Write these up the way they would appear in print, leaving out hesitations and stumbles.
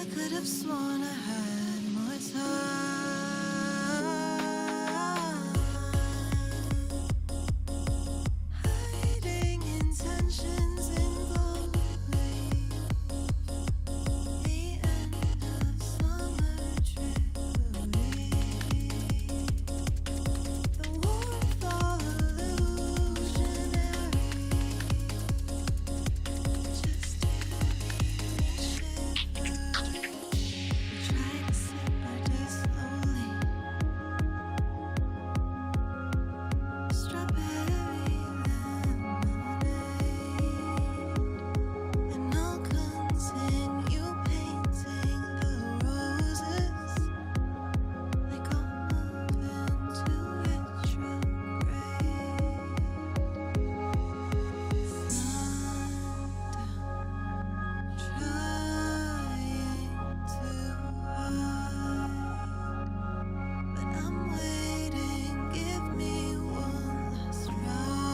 could have sworn I had more time. Hiding intentions in gold leaf. The end of summer trickery. The warmth all illusionary. Just to shiver. We tried to sip our day slowly. Strawberry lemonade. And I'll continue painting the roses. They got moved into retrograde. Trying to hide, but I'm waiting. Give me one last ride.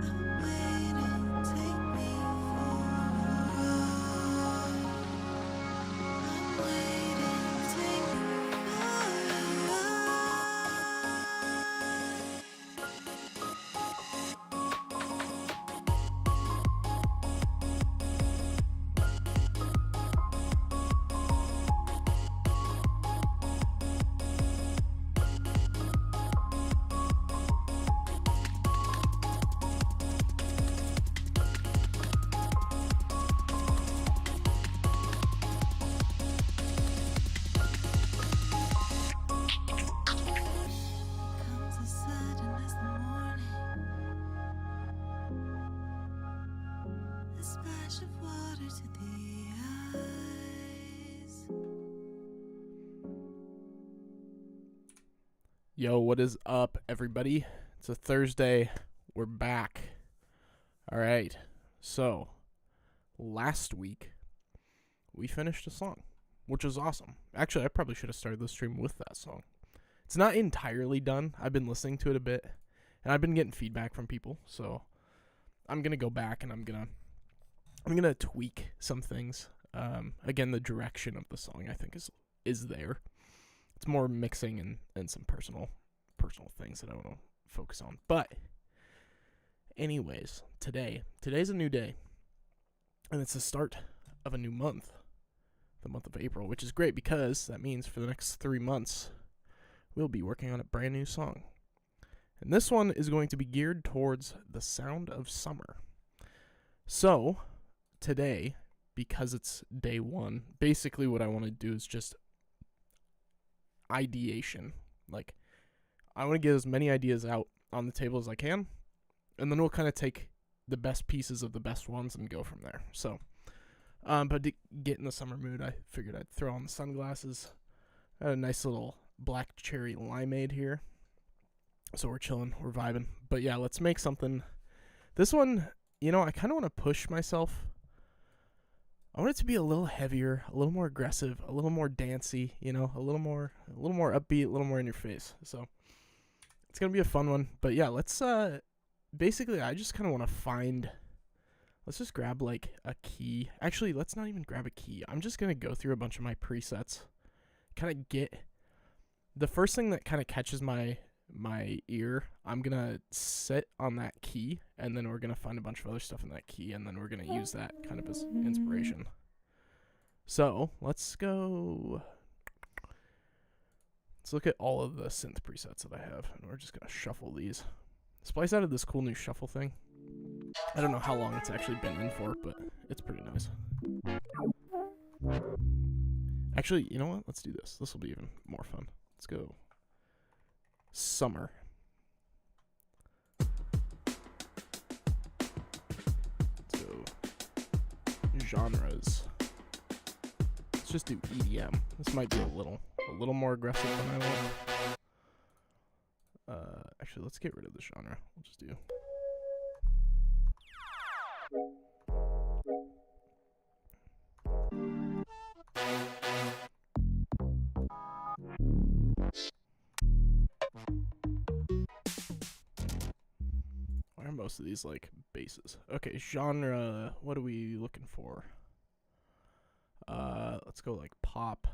I'm waiting. Take me for a ride. I'm waiting. Take me for a ride. Comes as sudden as the morning. A splash of water to the eyes. Yo, what is up, everybody? It's a Thursday. We're back. All right. So, last week, we finished a song, which was awesome. Actually, I probably should have started the stream with that song. It's not entirely done. I've been listening to it a bit, and I've been getting feedback from people. So, I'm going to go back, and I'm going to tweak some things. Again, the direction of the song, I think, is there. It's more mixing and some personal things that I want to focus on. But anyways, today's a new day, and it's the start of a new month, the month of April, which is great because that means for the next 3 months we'll be working on a brand new song. And this one is going to be geared towards the sound of summer. So today, because it's day one, basically what I want to do is just ideation. Like, I want to get as many ideas out on the table as I can, and then we'll kind of take the best pieces of the best ones and go from there. So, but to get in the summer mood, I figured I'd throw on the sunglasses. I had a nice little black cherry limeade here. So we're chilling, we're vibing. But yeah, let's make something. This one, I kind of want to push myself. I want it to be a little heavier, a little more aggressive, a little more dancey, a little more upbeat, a little more in your face. So it's going to be a fun one. But yeah, let's basically I just kind of want to let's just grab like a key. Actually, let's not even grab a key. I'm just going to go through a bunch of my presets. Kind of get the first thing that kind of catches my ear, I'm going to sit on that key, and then we're going to find a bunch of other stuff in that key, and then we're going to use that kind of as inspiration. So, let's go. Let's look at all of the synth presets that I have, and we're just going to shuffle these. Splice added this cool new shuffle thing. I don't know how long it's actually been in for, but it's pretty nice. Actually, you know what? Let's do this. This will be even more fun. Let's go. Summer. Let's go. Genres. Let's just do EDM. This might be a little more aggressive than I want. Actually, let's get rid of the genre. We'll just do. Why are most of these like basses? Okay, genre. What are we looking for? Let's go like pop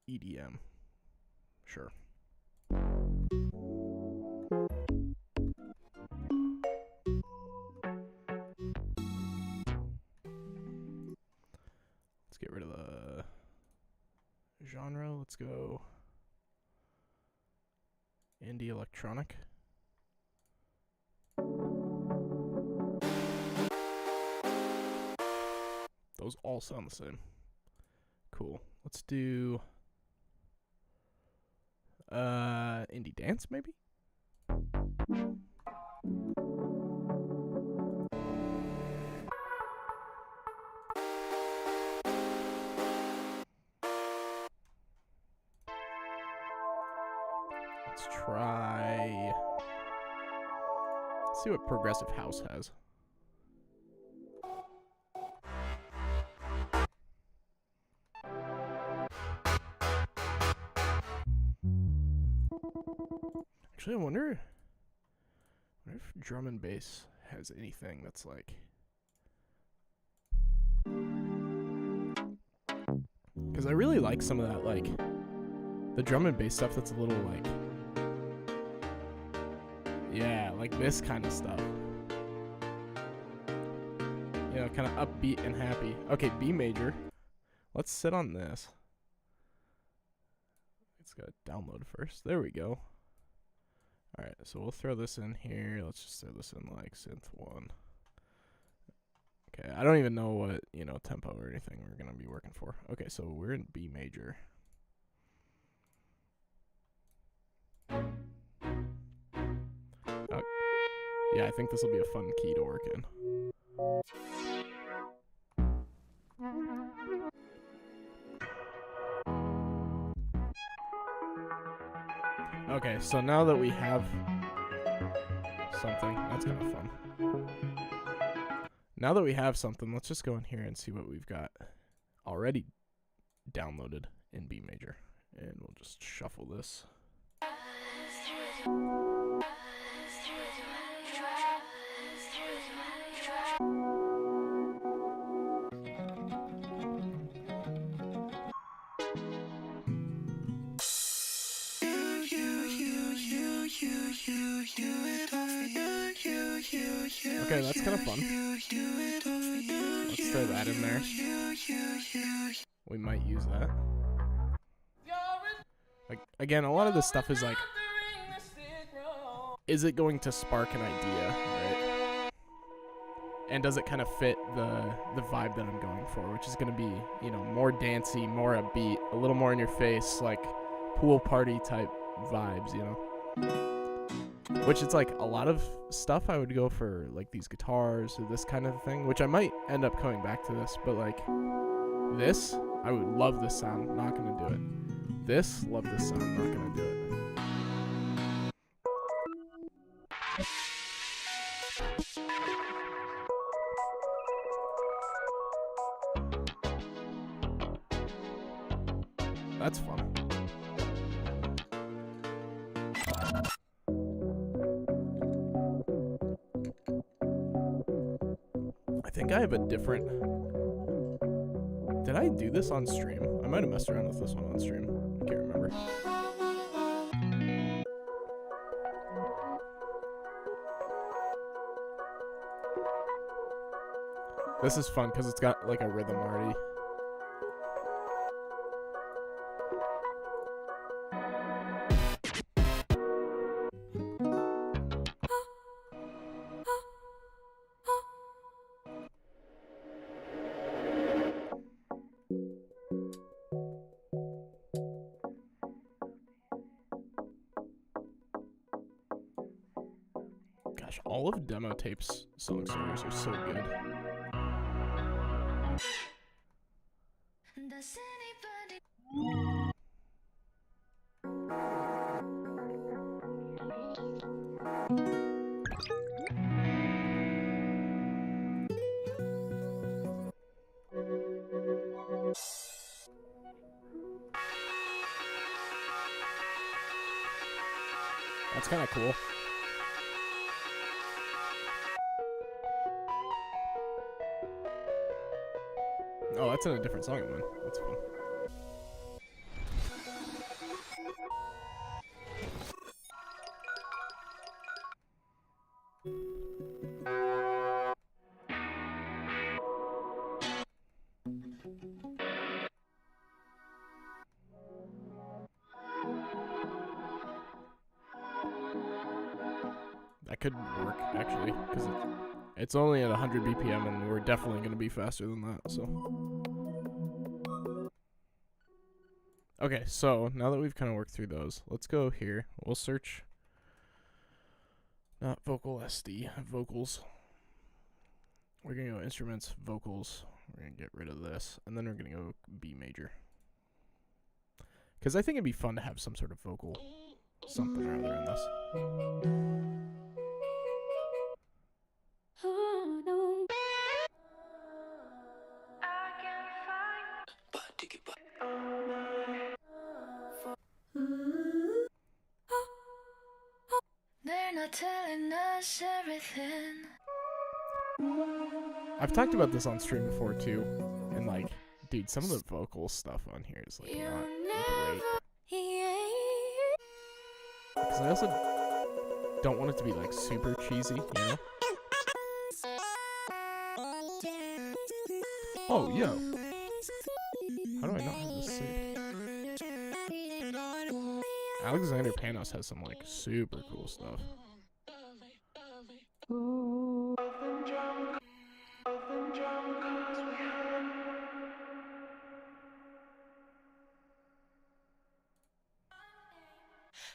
EDM. Sure. Let's get rid of the genre. Let's go indie electronic. Those all sound the same. Cool. Let's do indie dance maybe? Let's try. Let's see what progressive house has. Actually, I wonder if drum and bass has anything that's like. Because I really like some of that, like, the drum and bass stuff that's a little like. Yeah, like this kind of stuff. You know, kind of upbeat and happy. Okay, B major. Let's sit on this. It's got to download first. There we go. Alright, so we'll throw this in here. Let's just throw this in like synth 1. Okay, I don't even know what, you know, tempo or anything we're going to be working for. Okay, so we're in B major. Yeah, I think this will be a fun key to work in. Okay, so now that we have something, that's kind of fun. Now that we have something, let's just go in here and see what we've got already downloaded in B major. And we'll just shuffle this. Okay, that's kind of fun. Let's throw that in there. We might use that. Like, again, a lot of this stuff is like, is it going to spark an idea, right? And does it kind of fit the vibe that I'm going for, which is going to be, you know, more dancey, more upbeat, a little more in your face, like pool party type vibes, you know? Which it's like a lot of stuff I would go for like these guitars or this kind of thing, which I might end up coming back to this, but like this, I would love this sound, not gonna do it. This, love this sound, not gonna do it. That's fun. I think I have a different. Did I do this on stream? I might have messed around with this one on stream. I can't remember. This is fun because it's got like a rhythm already. Gosh, all of Demo Tape's song singers are so good. Does anybody That's kind of cool. that's in a different song then. That's fun. That could work, actually, because it's only at 100 BPM, and we're definitely going to be faster than that, so. Okay, so now that we've kind of worked through those, let's go here. We'll search, not vocal SD, vocals. We're going to go instruments, vocals. We're going to get rid of this, and then we're going to go B major. Because I think it'd be fun to have some sort of vocal something or other in this. They're not telling us everything. I've talked about this on stream before too, and like, dude, some of the vocal stuff on here is like not great. Because I also don't want it to be like super cheesy, you know? Oh, yo. How do I not have this saved? Alexander Panos has some like super cool stuff.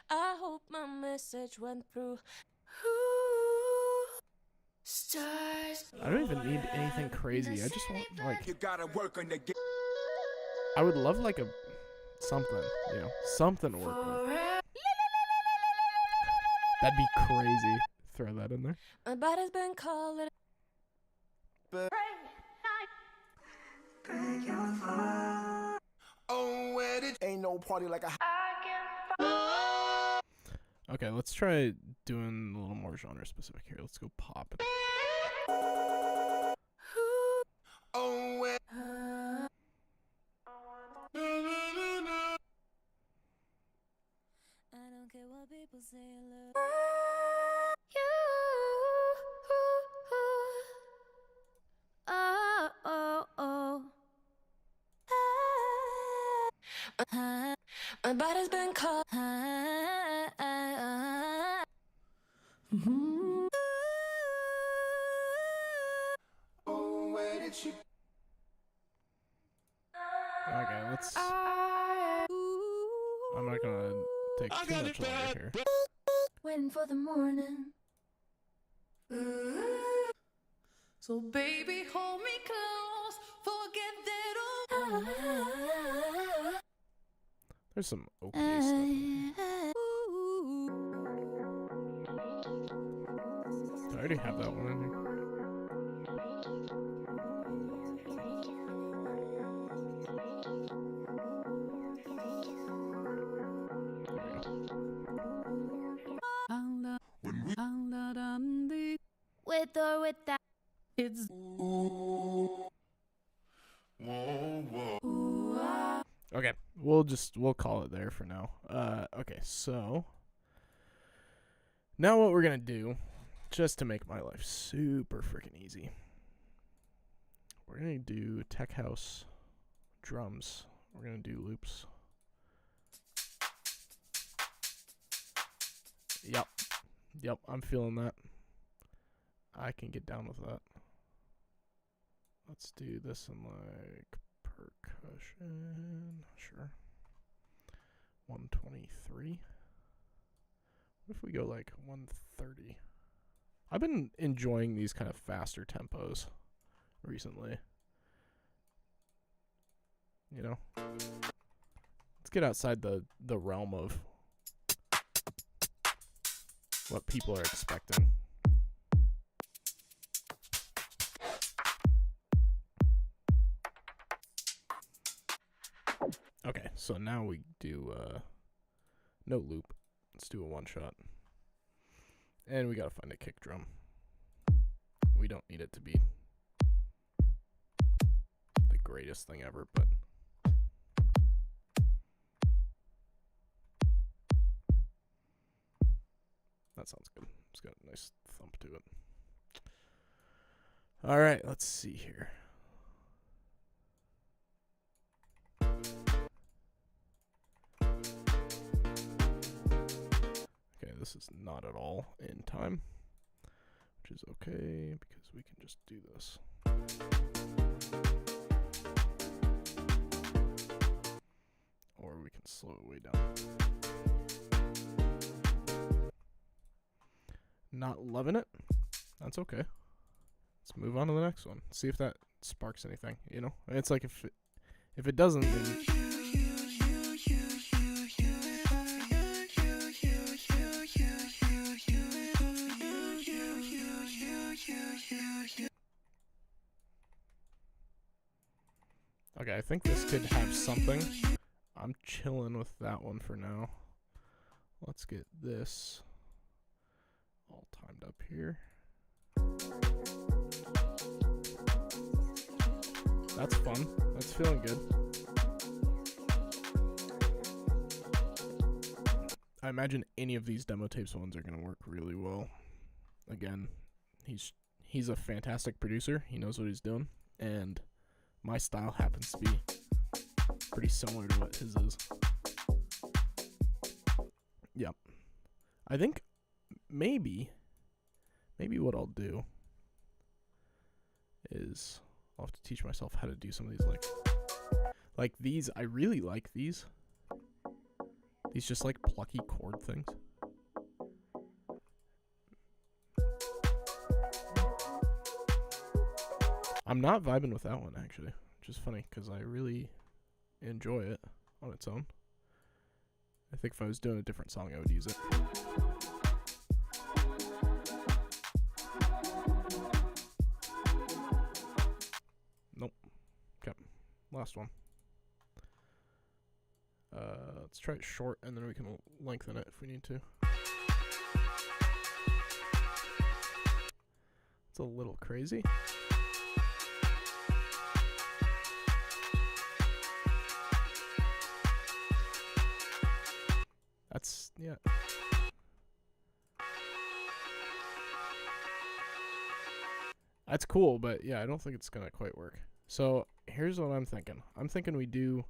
I hope my message went through. Stars. I don't even need anything crazy. I just want like, You gotta work on the game. I would love like a something, you know, something to work with. That'd be crazy. Throw that in there. My body's been calling. Oh, where did ain't no party like a Okay, let's try doing a little more genre specific here. Let's go pop. oh where I don't care what people say. I love you. Oh, oh, oh. My body's been called. oh where did you Okay, let's. I'm not gonna take too much longer here. Waiting for the morning. So baby, hold me close, forget that old. There's some okay stuff. In here. Do I already have that one in here? With or without. It's Okay, we'll call it there for now. Okay, so now what we're gonna do, just to make my life super freaking easy, we're gonna do tech house, drums. We're gonna do loops. Yep, I'm feeling that. I can get down with that. Let's do this in like percussion. Sure. 123. What if we go like 130? I've been enjoying these kind of faster tempos recently. You know? Let's get outside the realm of what people are expecting. Okay, so now we do no loop. Let's do a one shot. And we gotta find a kick drum. We don't need it to be the greatest thing ever, but that sounds good. It's got a nice thump to it. All right, let's see here. Okay, this is not at all in time, which is okay because we can just do this. Or we can slow it way down. Not loving it? That's okay. Let's move on to the next one. See if that sparks anything, you know? It's like if it doesn't, then okay, I think this could have something. I'm chilling with that one for now. Let's get this all timed up here. That's fun. That's feeling good. I imagine any of these demo tapes ones are going to work really well. Again, he's a fantastic producer. He knows what he's doing, and my style happens to be pretty similar to what his is. Yep. I think maybe what I'll do is I'll have to teach myself how to do some of these, like these. I really like these. These just like plucky chord things. I'm not vibing with that one actually, which is funny because I really enjoy it on its own. I think if I was doing a different song, I would use it. Nope. Okay. Last one. Let's try it short, and then we can lengthen it if we need to. It's a little crazy. That's, yeah. That's cool, but yeah, I don't think it's gonna quite work. So here's what I'm thinking. I'm thinking we do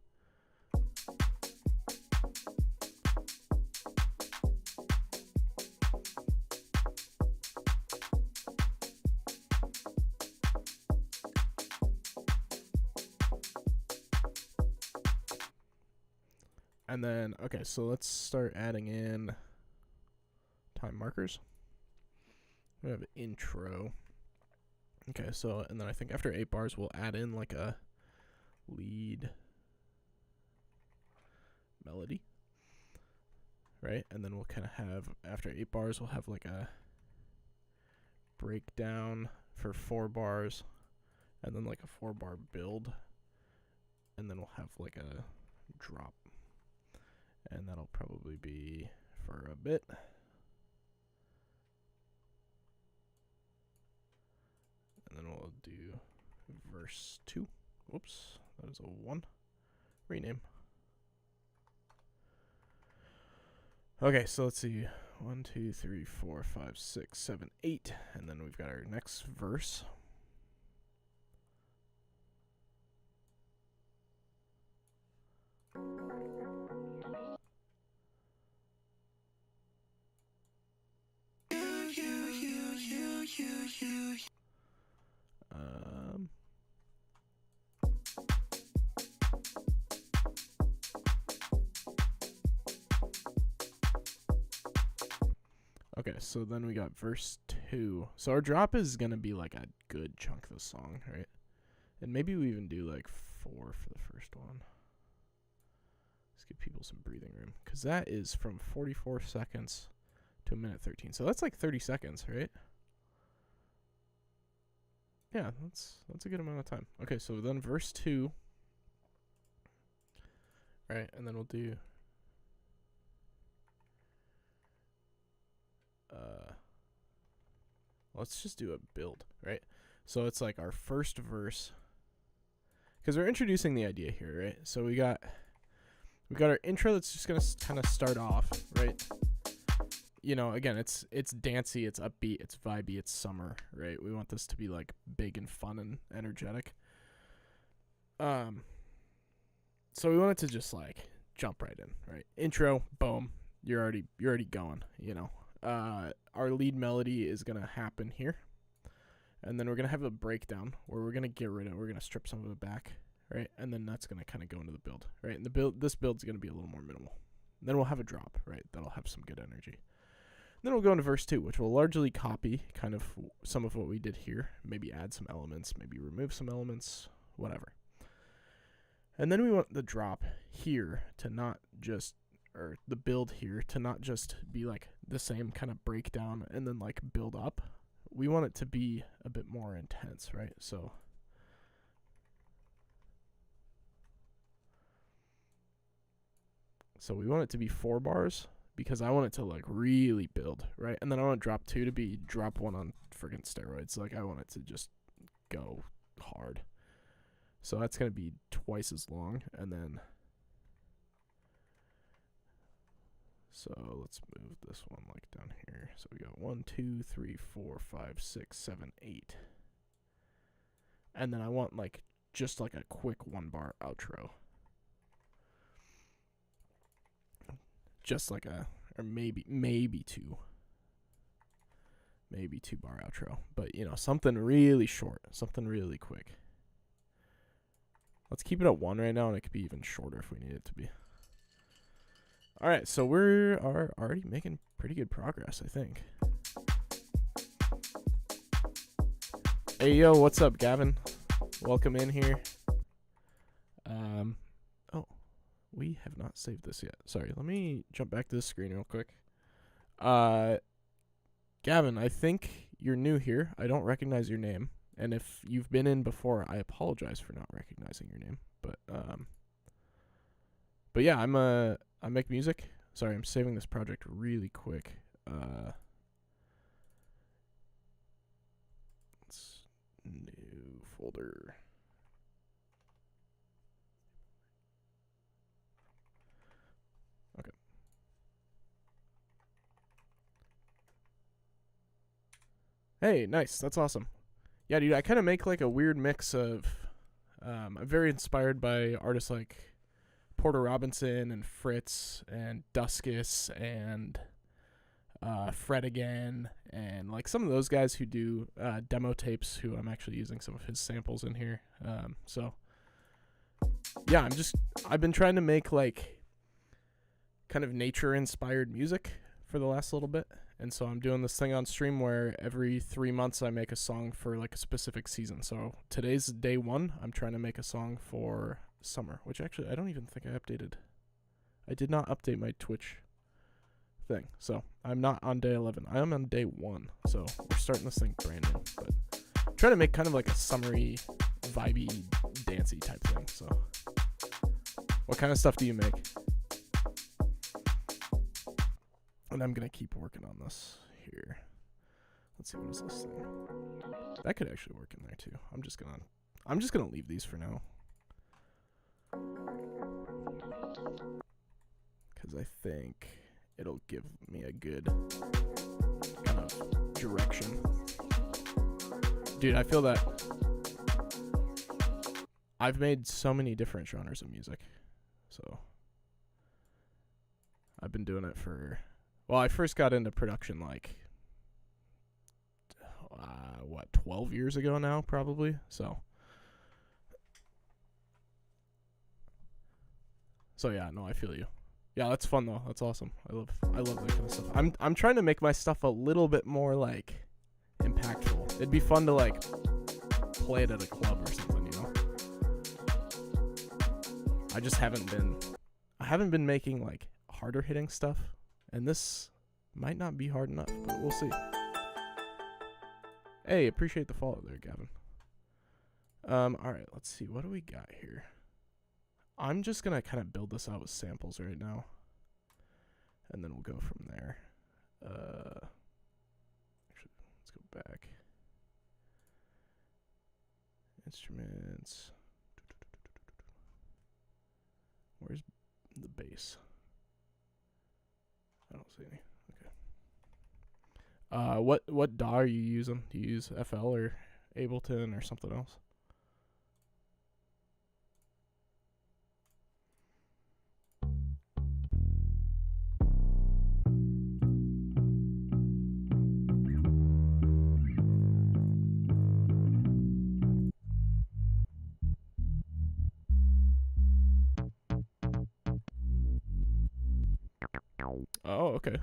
and then, okay, so let's start adding in time markers. We have intro. Okay, so, and then I think after 8 bars, we'll add in like a lead melody, right? And then we'll kind of have, after 8 bars, we'll have like a breakdown for 4 bars, and then like a 4-bar build, and then we'll have like a drop. And that'll probably be for a bit. And then we'll do verse 2. Whoops, that is a 1. Rename. Okay, so let's see. 1, 2, 3, 4, 5, 6, 7, 8. And then we've got our next verse. Okay, so then we got verse 2. So our drop is going to be like a good chunk of the song, right? And maybe we even do like 4 for the first one. Let's give people some breathing room. Because that is from 44 seconds to 1:13. So that's like 30 seconds, right? Yeah, that's a good amount of time. Okay, so then verse 2. Right, and then we'll do let's just do a build, right? So it's like our first verse, because we're introducing the idea here, right? So we got our intro that's just gonna kind of start off, right? You know, again, it's dancey, it's upbeat, it's vibey, it's summer, right? We want this to be like big and fun and energetic. So we want it to just like jump right in, right? Intro, boom, you're already going, you know. Our lead melody is gonna happen here, and then we're gonna have a breakdown where we're gonna strip some of it back, right? And then that's gonna kind of go into the build, right? And this build's gonna be a little more minimal. Then we'll have a drop, right? That'll have some good energy. Then we'll go into verse 2, which will largely copy kind of some of what we did here. Maybe add some elements, maybe remove some elements, whatever. And then we want the drop here to not just, or the build here to not just be like the same kind of breakdown and then like build up. We want it to be a bit more intense, right? So we want it to be 4 bars because I want it to like really build, right? And then I want drop 2 to be drop 1 on friggin' steroids. Like I want it to just go hard. So that's going to be twice as long. And then, so let's move this one like down here. So we got 1, 2, 3, 4, 5, 6, 7, 8. And then I want like just like a quick 1 bar outro. Just like or maybe 2. Maybe 2 bar outro. But, you know, something really short. Something really quick. Let's keep it at 1 right now, and it could be even shorter if we need it to be. All right, so we are already making pretty good progress, I think. Hey, yo, what's up, Gavin? Welcome in here. Oh, we have not saved this yet. Sorry, let me jump back to the screen real quick. Gavin, I think you're new here. I don't recognize your name. And if you've been in before, I apologize for not recognizing your name. But yeah, I make music. Sorry, I'm saving this project really quick. It's new folder. Okay. Hey, nice. That's awesome. Yeah, dude, I kind of make like a weird mix of, I'm very inspired by artists like Porter Robinson and Fritz and Duskus and Fred again, and like some of those guys who do demo tapes, who I'm actually using some of his samples in here. So yeah, I've been trying to make like kind of nature inspired music for the last little bit. And so I'm doing this thing on stream where every 3 months I make a song for like a specific season. So today's day 1. I'm trying to make a song for summer, which actually I don't even think I updated. I did not update my Twitch thing. So I'm not on day 11. I am on day 1. So we're starting this thing brand new. But I'm trying to make kind of like a summery, vibey, dancey type thing. So what kind of stuff do you make? And I'm going to keep working on this here. Let's see, what is this thing? That could actually work in there too. I'm just going to leave these for now. Cuz I think it'll give me a good kind of direction. Dude, I feel that I've made so many different genres of music. So I've been doing it for, well, I first got into production like, 12 years ago now, probably. So yeah, no, I feel you. Yeah, that's fun though. That's awesome. I love that kind of stuff. I'm trying to make my stuff a little bit more like impactful. It'd be fun to like play it at a club or something, you know? I haven't been making like harder hitting stuff, and this might not be hard enough, but we'll see. Hey, appreciate the follow there, Gavin. Alright, let's see. What do we got here? I'm just gonna kind of build this out with samples right now, and then we'll go from there. Actually, let's go back. Instruments. the bass. I don't see any. Okay. What DAW are you using? Do you use FL or Ableton or something else? Oh, okay.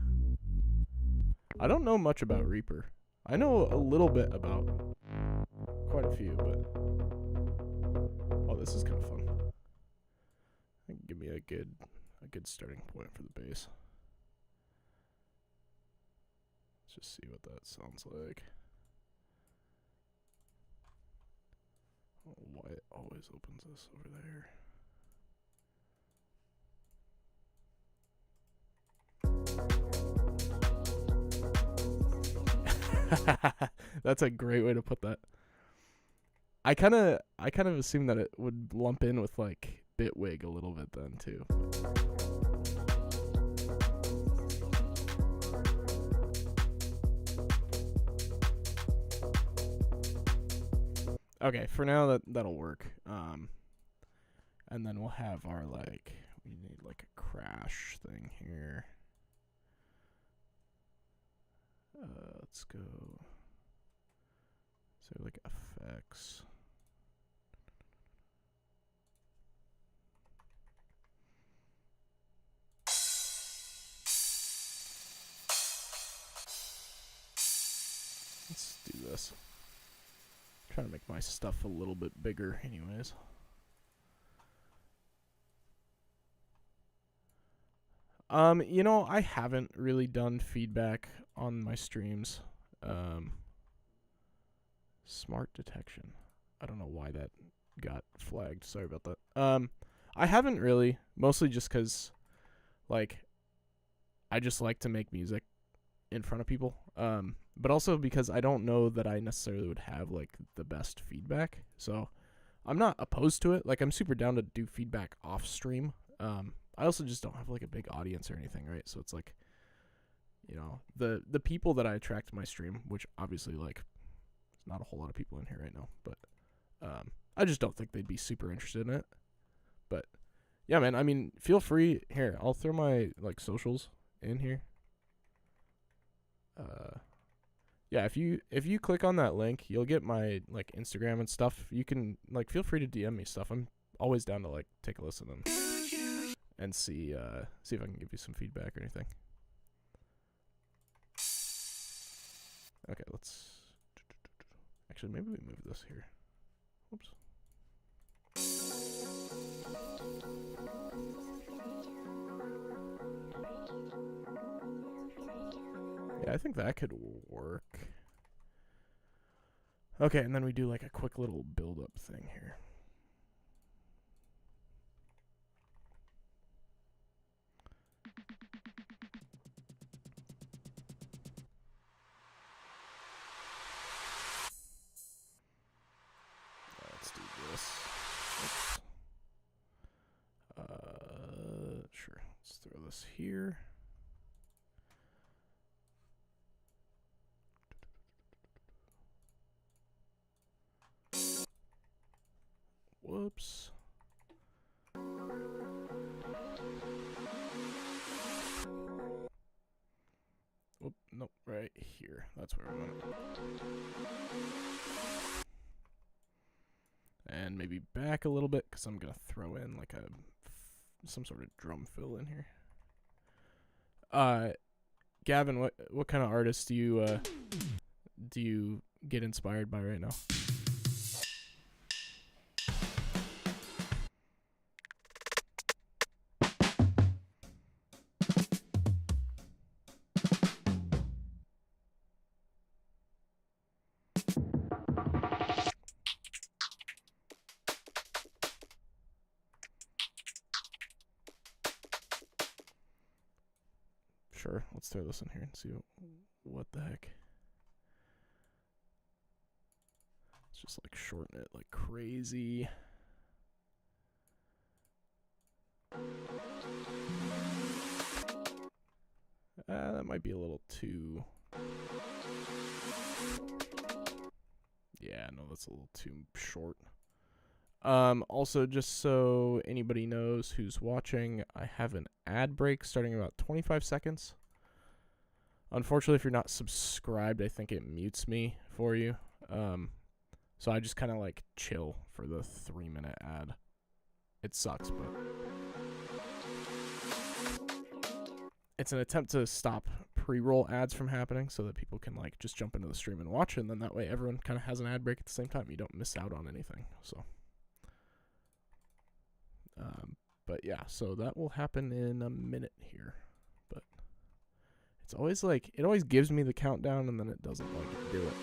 I don't know much about Reaper. I know a little bit about quite a few, but oh, this is kind of fun. Give me a good starting point for the bass. Let's just see what that sounds like. Oh, why it always opens this over there. That's a great way to put that. I kind of assumed that it would lump in with like Bitwig a little bit then too. Okay, for now that'll work. And then we'll have our we need like a crash thing here. Let's go. So like effects. Let's do this. Trying to make my stuff a little bit bigger anyways. You know, I haven't really done feedback on my streams. Smart detection. I don't know why that got flagged. Sorry about that. I haven't really, mostly just 'cause like I just like to make music in front of people. But also because I don't know that I necessarily would have like the best feedback. So I'm not opposed to it. Like I'm super down to do feedback off stream. I also just don't have like a big audience or anything, right? So it's like, you know, the people that I attract to my stream, which obviously like there's not a whole lot of people in here right now, but I just don't think they'd be super interested in it. But yeah, man, I mean, feel free. Here, I'll throw my like socials in here. Yeah, if you click on that link, you'll get my like Instagram and stuff. You can like feel free to DM me stuff. I'm always down to like take a listen and see if I can give you some feedback or anything. Okay, let's actually maybe we move this here. Whoops. Yeah, I think that could work. Okay, and then we do like a quick little build-up thing here. Let's do this. Oops. Sure. Let's throw this here. Whoops. Oop, nope, right here. That's where we want it. And maybe back a little bit, because I'm going to throw in like some sort of drum fill in here. Gavin, what kind of artists do you get inspired by right now? Sure, let's throw this in here and see what the heck. Let's just like shorten it like crazy. That might be a little too... Yeah, no, that's a little too short. Also, just so anybody knows who's watching, I have an ad break starting in about 25 seconds. Unfortunately, if you're not subscribed, I think it mutes me for you. So I just kind of like chill for the 3-minute ad. It sucks, but it's an attempt to stop pre-roll ads from happening so that people can like just jump into the stream and watch, and then that way everyone kind of has an ad break at the same time. You don't miss out on anything. So, but yeah, so that will happen in a minute here. But it's always like, it always gives me the countdown and then it doesn't like do it.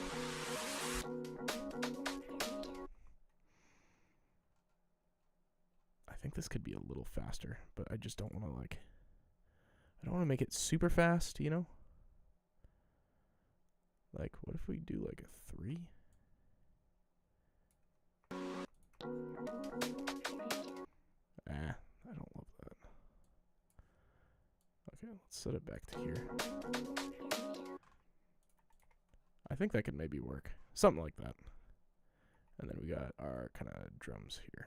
I think this could be a little faster, but I just don't want to like, I don't want to make it super fast, you know? Like, what if we do like a 3? I don't love that. Okay, let's set it back to here. I think that could maybe work. Something like that. And then we got our kind of drums here.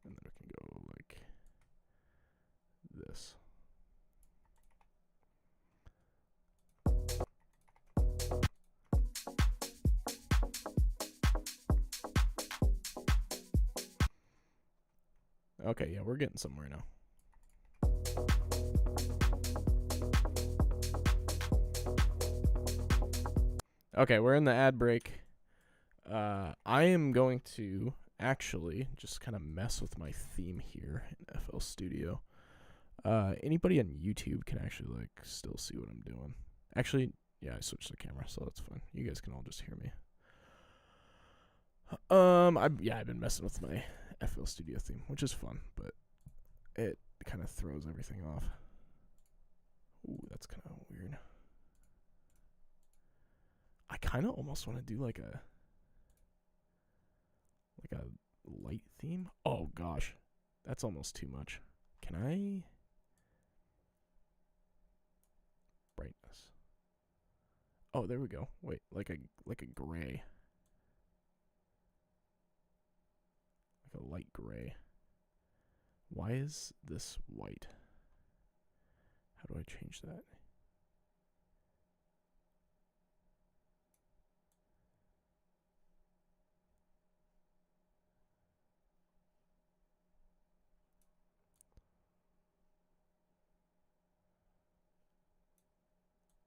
And then we can go like this. Okay, yeah, we're getting somewhere now. Okay, we're in the ad break. I am going to actually just kind of mess with my theme here in FL Studio. Anybody on YouTube can actually like still see what I'm doing. Actually, yeah, I switched the camera, so that's fine. You guys can all just hear me. I've been messing with my FL Studio theme, which is fun, but it kind of throws everything off. Ooh, that's kind of weird. I kind of almost want to do like a light theme. Oh gosh, that's almost too much. Can I? Brightness. Oh, there we go. Wait, like a gray. Like a light gray. Why is this white? How do I change that?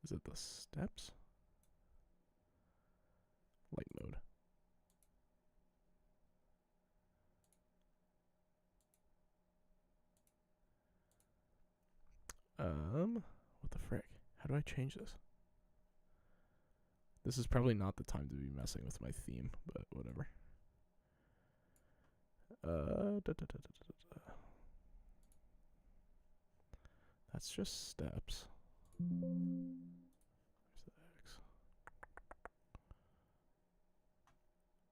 Is it the steps? Light mode. What the frick? How do I change this? This is probably not the time to be messing with my theme, but whatever. That's just steps. Where's the X?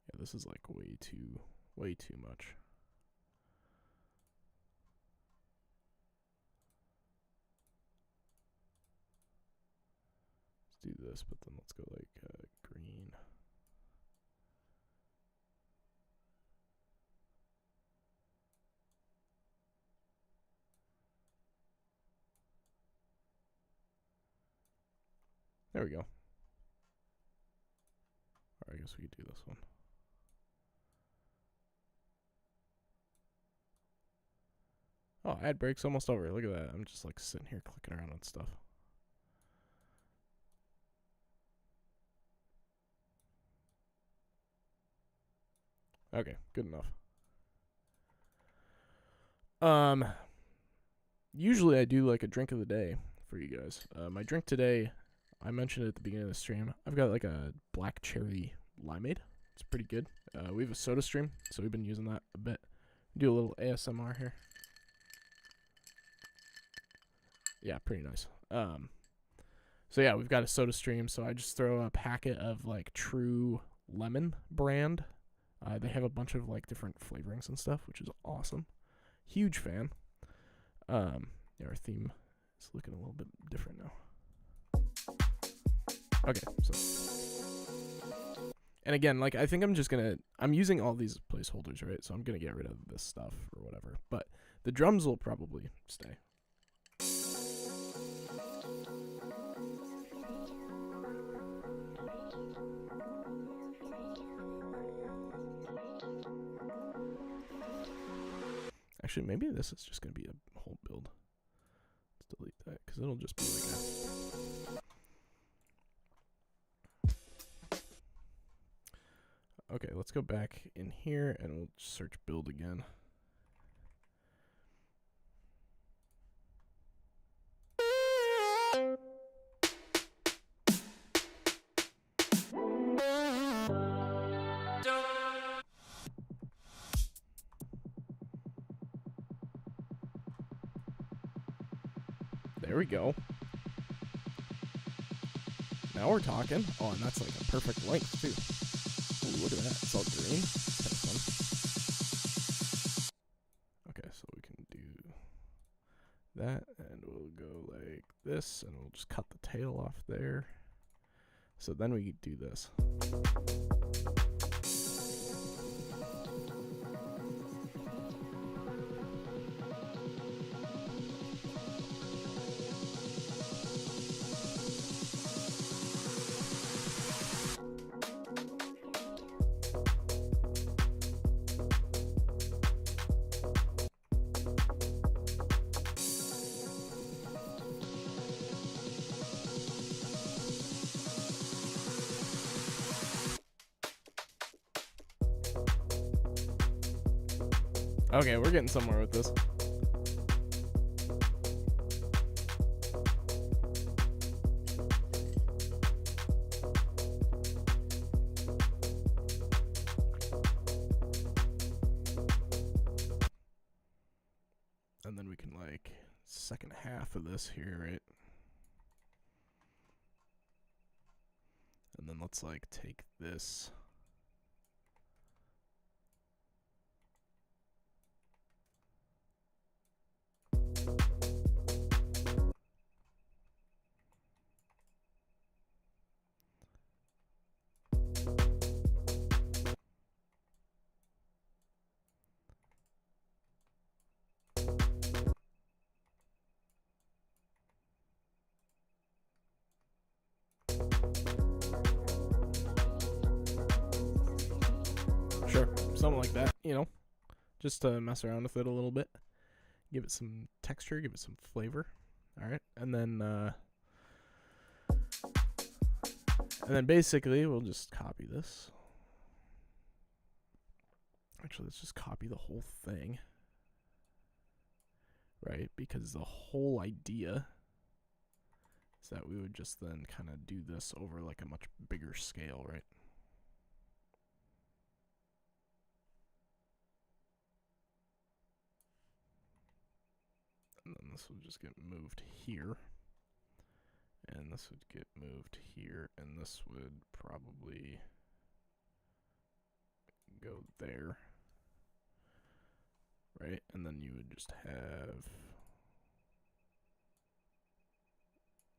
Yeah, this is like way too much. Let's do this, but then let's go like green. There we go. Or I guess we could do this one. Oh, ad break's almost over. Look at that. I'm just like sitting here clicking around on stuff. Okay, good enough. Usually I do like a drink of the day for you guys. My drink today, I mentioned it at the beginning of the stream. I've got like a black cherry limeade. It's pretty good. We have a soda stream, so we've been using that a bit. Do a little ASMR here. Yeah, pretty nice. So yeah, we've got a soda stream, so I just throw a packet of like True Lemon brand. They have a bunch of like different flavorings and stuff, which is awesome. Huge fan. Yeah, our theme is looking a little bit different now. Okay, so. And again, like, I think I'm using all these placeholders, right? So I'm gonna get rid of this stuff or whatever. But the drums will probably stay. Actually, maybe this is just gonna be a whole build. Let's delete that, because it'll just be like a... Okay, let's go back in here and we'll search build again. There we go. Now we're talking. Oh, and that's like a perfect length too. Ooh, look at that. It's all green. That's kind of fun. Okay, so we can do that, and we'll go like this, and we'll just cut the tail off there. So then we do this. Okay, we're getting somewhere with this. And then we can like second half of this here, right? And then let's like take this. Sure, something like that, you know, just to mess around with it a little bit, give it some texture, give it some flavor. All right, and then basically we'll just copy this. Actually, let's just copy the whole thing, right? Because the whole idea is that we would just then kind of do this over like a much bigger scale, right? And then this would just get moved here. And this would get moved here. And this would probably go there. Right? And then you would just have...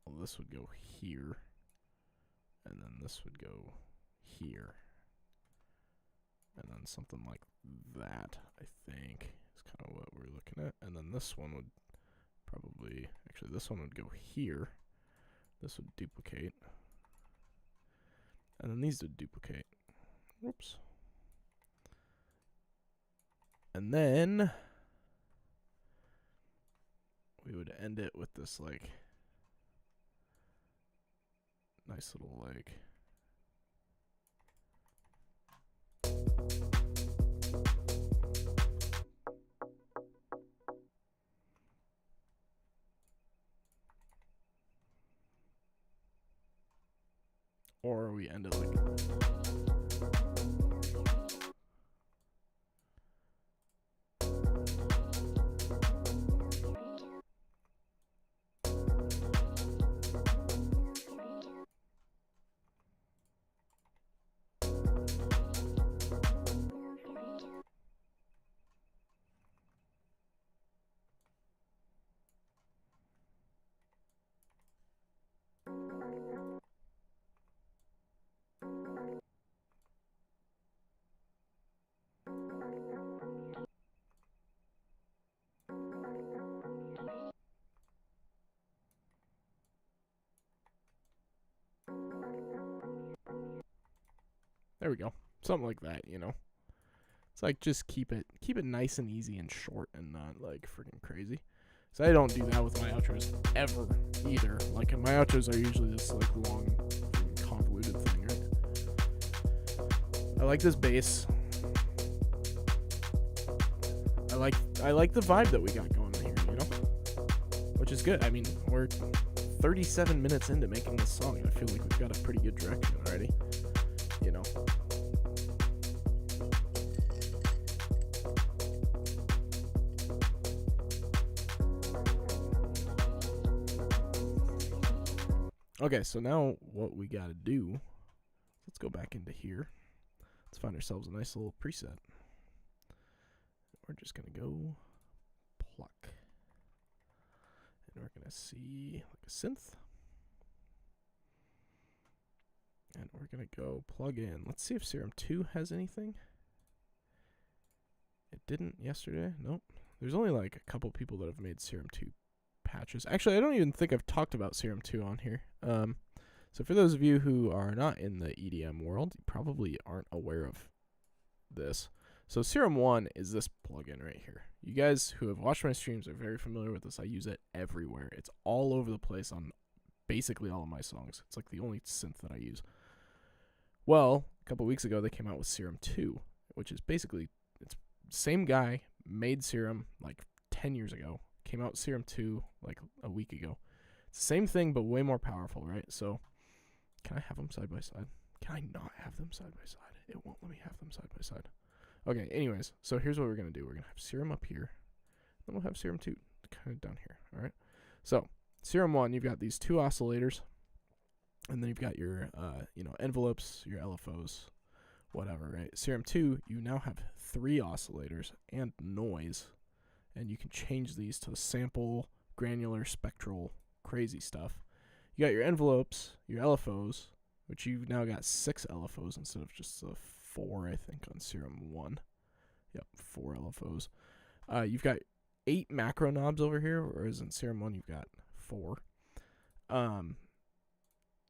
Well, this would go here. And then this would go here. And then something like that, I think, is kind of what we're looking at. And then this one would probably, actually this one would go here. This would duplicate. And then these would duplicate. Whoops. And then we would end it with this like nice little like or we end it like There we go. Something like that, you know. It's like just keep it nice and easy and short and not like freaking crazy. So I don't do that with my outros ever either. Like my outros are usually this like long convoluted thing, right? I like this bass. I like the vibe that we got going on here, you know? Which is good. I mean, we're 37 minutes into making this song, and I feel like we've got a pretty good direction already, you know? Okay, so now what we gotta do, let's go back into here. Let's find ourselves a nice little preset. We're just gonna go pluck. And we're gonna see like a synth. And we're gonna go plug in. Let's see if Serum 2 has anything. It didn't yesterday. Nope. There's only like a couple people that have made Serum 2 patches. Actually, I don't even think I've talked about Serum 2 on here. So for those of you who are not in the EDM world, you probably aren't aware of this. So Serum 1 is this plugin right here. You guys who have watched my streams are very familiar with this. I use it everywhere. It's all over the place on basically all of my songs. It's like the only synth that I use. Well, a couple weeks ago they came out with Serum 2, which is basically, it's same guy made Serum like 10 years ago. Came out Serum 2 like a week ago. It's the same thing but way more powerful, right? So can I have them side by side? Can I not have them side by side? It won't let me have them side by side. Okay, anyways, so here's what we're going to do. We're going to have Serum up here. Then we'll have Serum 2 kind of down here, all right? So Serum 1, you've got these two oscillators. And then you've got your, envelopes, your LFOs, whatever, right? Serum 2, you now have 3 oscillators and noise. And you can change these to sample, granular, spectral, crazy stuff. You got your envelopes, your LFOs, which you've now got 6 LFOs instead of just 4, I think, on Serum 1. Yep, 4 LFOs. You've got 8 macro knobs over here, whereas in Serum 1 you've got 4.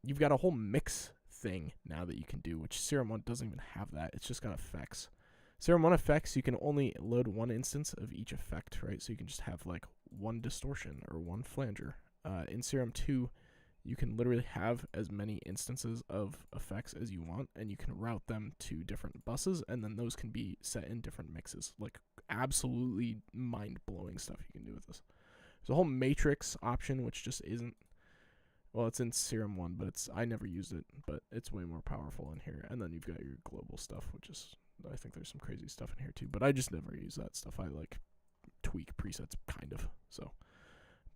You've got a whole mix thing now that you can do, which Serum 1 doesn't even have that. It's just got effects. Serum 1 effects, you can only load one instance of each effect, right? So you can just have like one distortion or one flanger. In Serum 2, you can literally have as many instances of effects as you want, and you can route them to different buses, and then those can be set in different mixes. Like absolutely mind-blowing stuff you can do with this. There's a whole matrix option, which just isn't, well, it's in Serum 1, but I never used it, but it's way more powerful in here. And then you've got your global stuff, which is, I think there's some crazy stuff in here too, but I just never use that stuff. I like tweak presets, kind of. So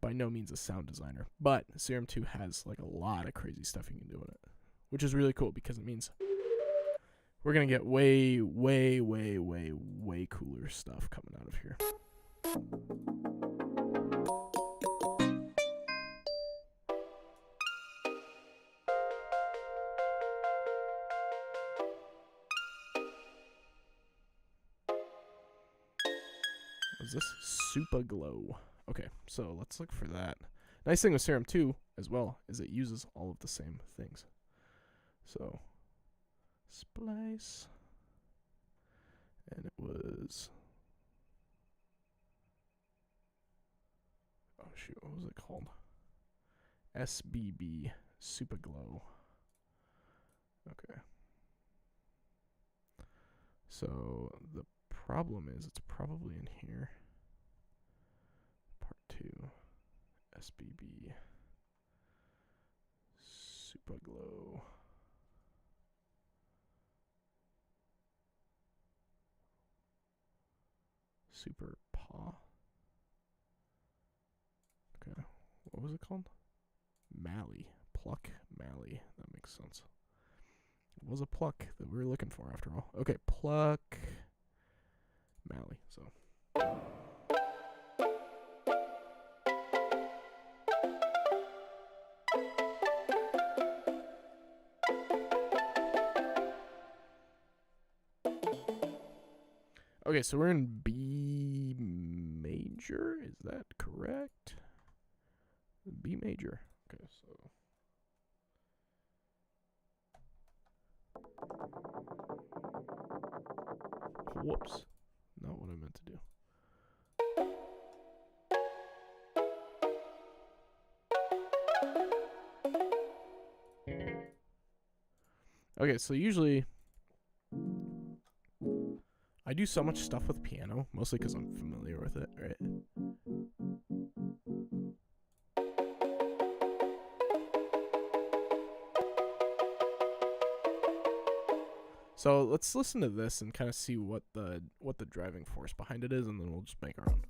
by no means a sound designer, but Serum 2 has like a lot of crazy stuff you can do in it, which is really cool because it means we're going to get way, way, way, way, way cooler stuff coming out of here. Is this Super Glow? Okay, so let's look for that. Nice thing with Serum 2 as well is it uses all of the same things. So, splice. And it was, oh shoot, what was it called? SBB Super Glow. Okay. So, the problem is it's probably in here. Part 2, SBB Super Glow. Super Paw. Okay, what was it called? Mally. Pluck Mally. That makes sense. It was a pluck that we were looking for after all. Okay, Pluck Mally. So. Okay, so we're in B major. Is that correct? B major. Okay, so. Whoops. Not what I meant to do. Okay, so usually I do so much stuff with piano, mostly because I'm familiar with it, right? So let's listen to this and kind of see what the driving force behind it is, and then we'll just make our own.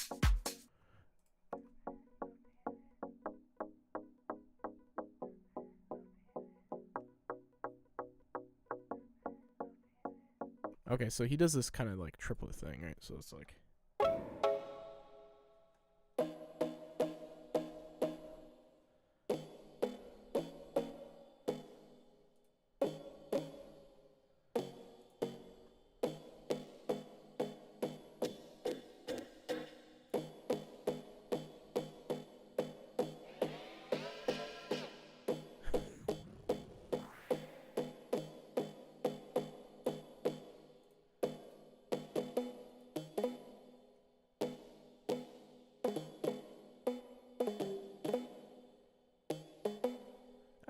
Okay, so he does this kind of like triplet thing, right? So it's like.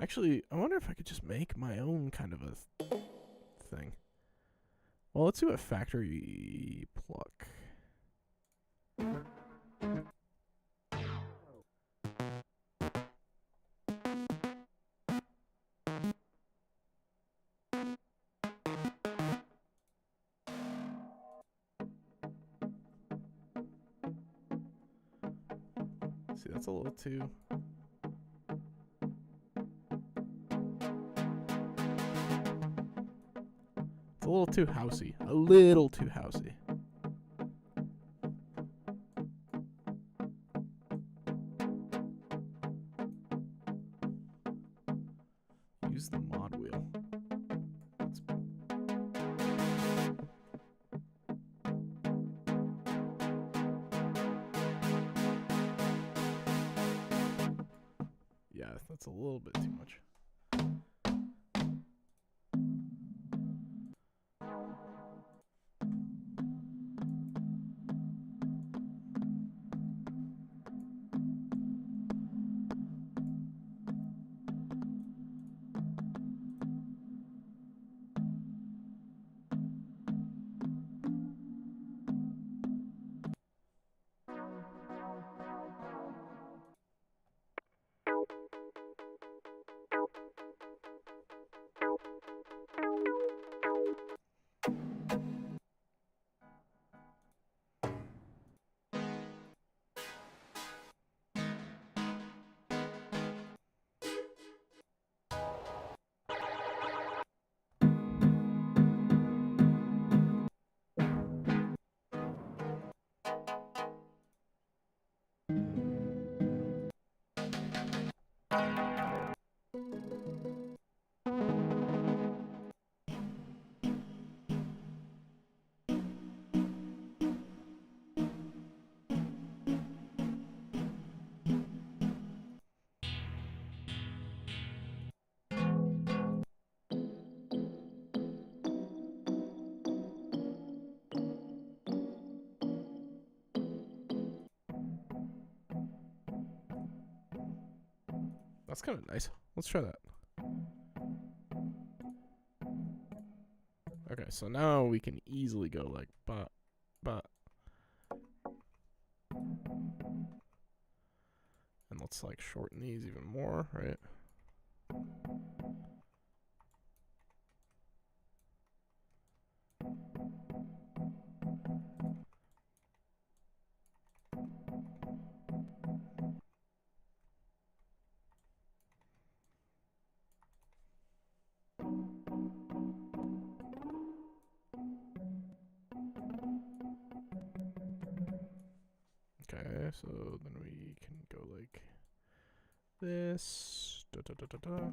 Actually, I wonder if I could just make my own kind of a thing. Well, let's do a factory pluck. See, that's a little too... It's a little too housey. A little too housey. Use the mod wheel. Yeah, that's a little bit too much. That's kind of nice. Let's try that. Okay, so now we can easily go like but. And let's like shorten these even more, right? Okay, so then we can go like this. Da, da, da, da, da.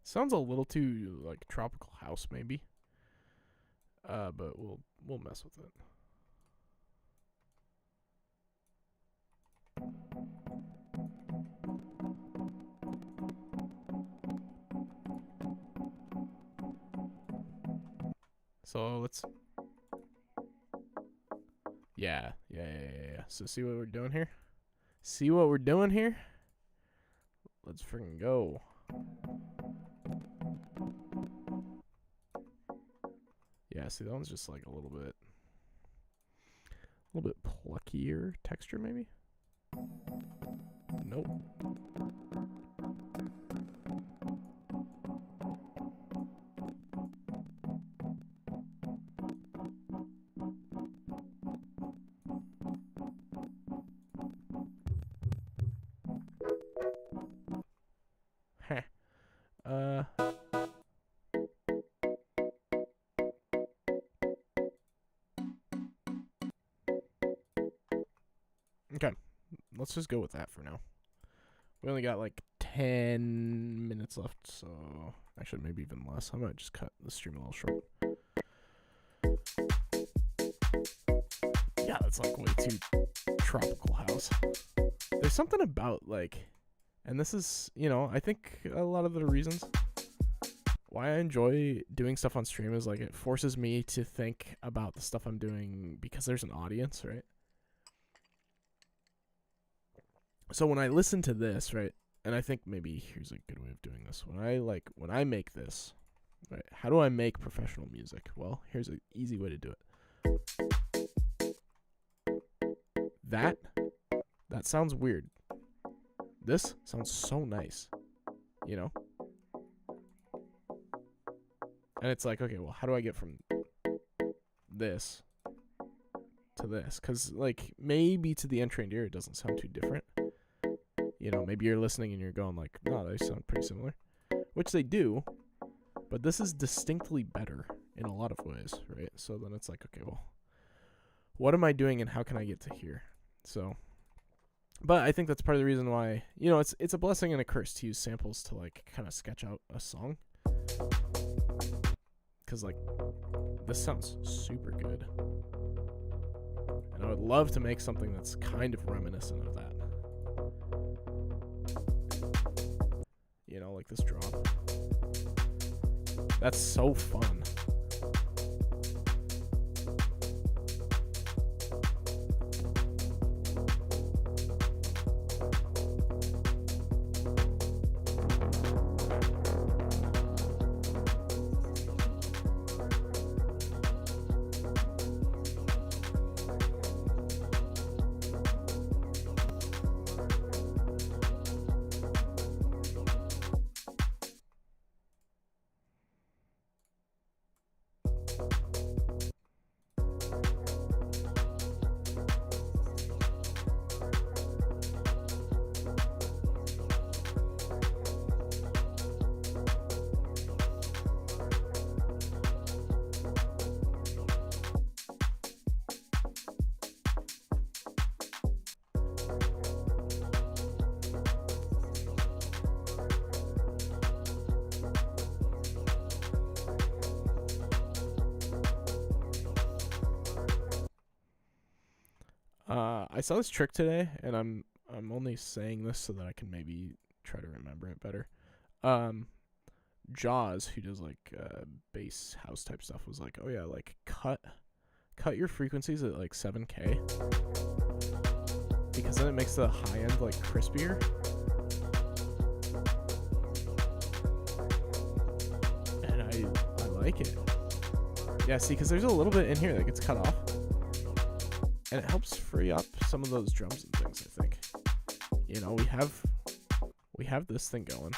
Sounds a little too like tropical house maybe. But we'll mess with it. So let's yeah. So see what we're doing here? See what we're doing here? Let's freaking go. Yeah, see that one's just like a little bit pluckier texture maybe? Nope. Heh. Okay. Let's just go with that for now. We only got like 10 minutes left, so actually maybe even less. I might just cut the stream a little short. Yeah, that's like way too tropical house. There's something about like, and this is, you know, I think a lot of the reasons why I enjoy doing stuff on stream is like it forces me to think about the stuff I'm doing because there's an audience, right? So when I listen to this, right, and I think maybe here's a good way of doing this. When I make this, right, how do I make professional music? Well, here's an easy way to do it. That sounds weird. This sounds so nice, you know? And it's like, okay, well, how do I get from this to this? Because, like, maybe to the untrained ear, it doesn't sound too different. You know, maybe you're listening and you're going like, no, they sound pretty similar. Which they do, but this is distinctly better in a lot of ways, right? So then it's like, okay, well, what am I doing and how can I get to here? So, but I think that's part of the reason why, you know, it's a blessing and a curse to use samples to, like, kind of sketch out a song. Because, like, this sounds super good. And I would love to make something that's kind of reminiscent of that. You know, like this drop. That's so fun. I saw this trick today, and I'm only saying this so that I can maybe try to remember it better. Jaws, who does like bass house type stuff, was like, oh yeah, like cut your frequencies at like 7K, because then it makes the high end like crispier. And I like it. Yeah, see, because there's a little bit in here that gets cut off. And it helps free up some of those drums and things, I think. You know, we have this thing going,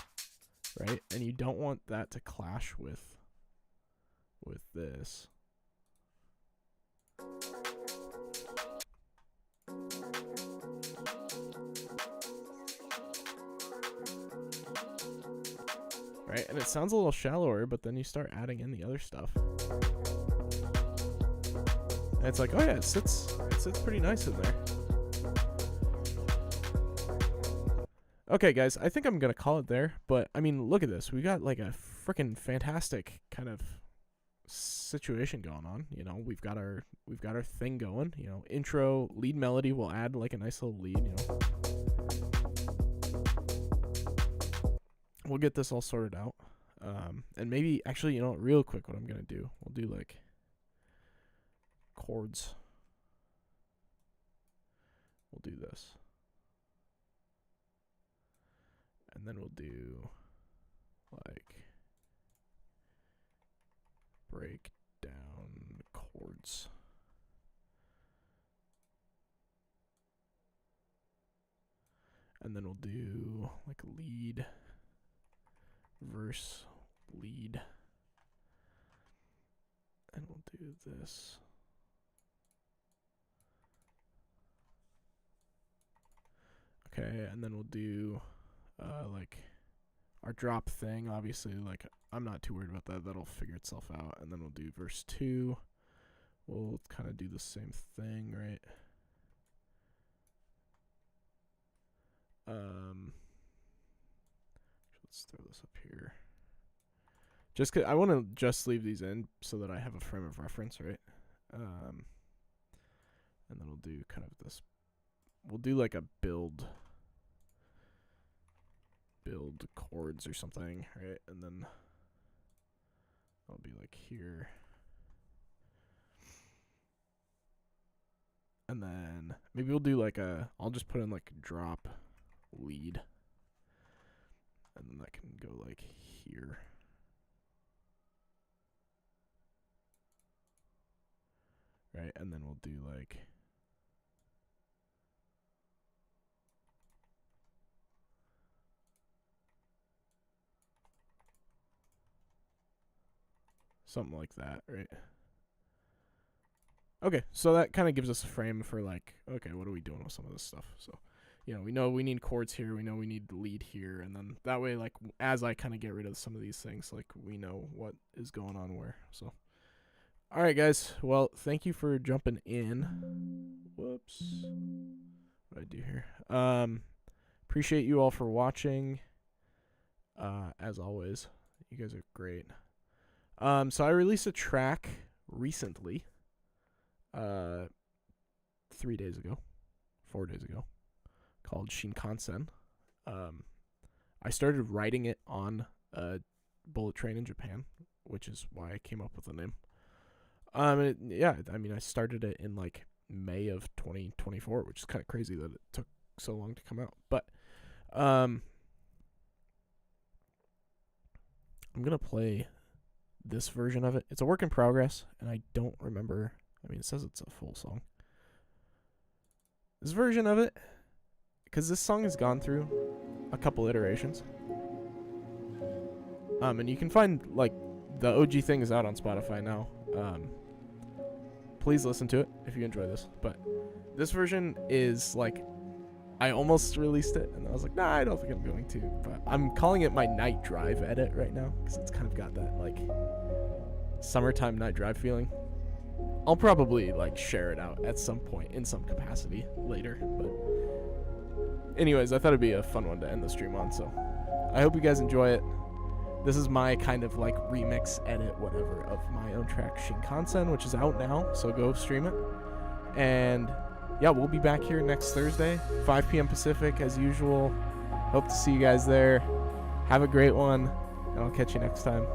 right? And you don't want that to clash with this. Right? And it sounds a little shallower, but then you start adding in the other stuff. And it's like, oh yeah, it sits pretty nice in there. Okay, guys, I think I'm gonna call it there. But I mean, look at this. We got like a freaking fantastic kind of situation going on. You know, we've got our thing going. You know, intro, lead melody. We'll add like a nice little lead. You know, we'll get this all sorted out. And maybe actually, you know, real quick, what I'm gonna do, we'll do like chords. We'll do this. And then we'll do like break down chords. And then we'll do like lead, verse, lead. And we'll do this. Okay, and then we'll do like our drop thing. Obviously, like I'm not too worried about that. That'll figure itself out. And then we'll do verse 2. We'll kind of do the same thing, right? Let's throw this up here. Just 'cause I want to just leave these in so that I have a frame of reference, right? And then we'll do kind of this. We'll do like a build chords or something, right? And then I'll be like here. And then maybe we'll do like I'll just put in like drop lead. And then that can go like here. Right? And then we'll do like something like that, right? Okay, so that kind of gives us a frame for like, okay, what are we doing with some of this stuff? So, you know we need chords here, we know we need the lead here, and then that way, like, as I kind of get rid of some of these things, like, we know what is going on where. So, all right, guys. Well, thank you for jumping in. Whoops. What did I do here? Appreciate you all for watching. As always, you guys are great. So I released a track recently, 4 days ago, called Shinkansen. I started writing it on a bullet train in Japan, which is why I came up with the name. I started it in like May of 2024, which is kind of crazy that it took so long to come out. But I'm gonna play this version of it. It's a work in progress, and I don't remember. I mean, it says it's a full song. This version of it, because this song has gone through a couple iterations. And you can find, like, the OG thing is out on Spotify now. Please listen to it if you enjoy this. But this version is, like, I almost released it, and I was like, nah, I don't think I'm going to. But I'm calling it my night drive edit right now, because it's kind of got that, like, summertime night drive feeling. I'll probably, like, share it out at some point in some capacity later. But anyways, I thought it'd be a fun one to end the stream on, so I hope you guys enjoy it. This is my kind of, like, remix, edit, whatever, of my own track, Shinkansen, which is out now, so go stream it. And yeah, we'll be back here next Thursday, 5 p.m. Pacific, as usual. Hope to see you guys there. Have a great one, and I'll catch you next time.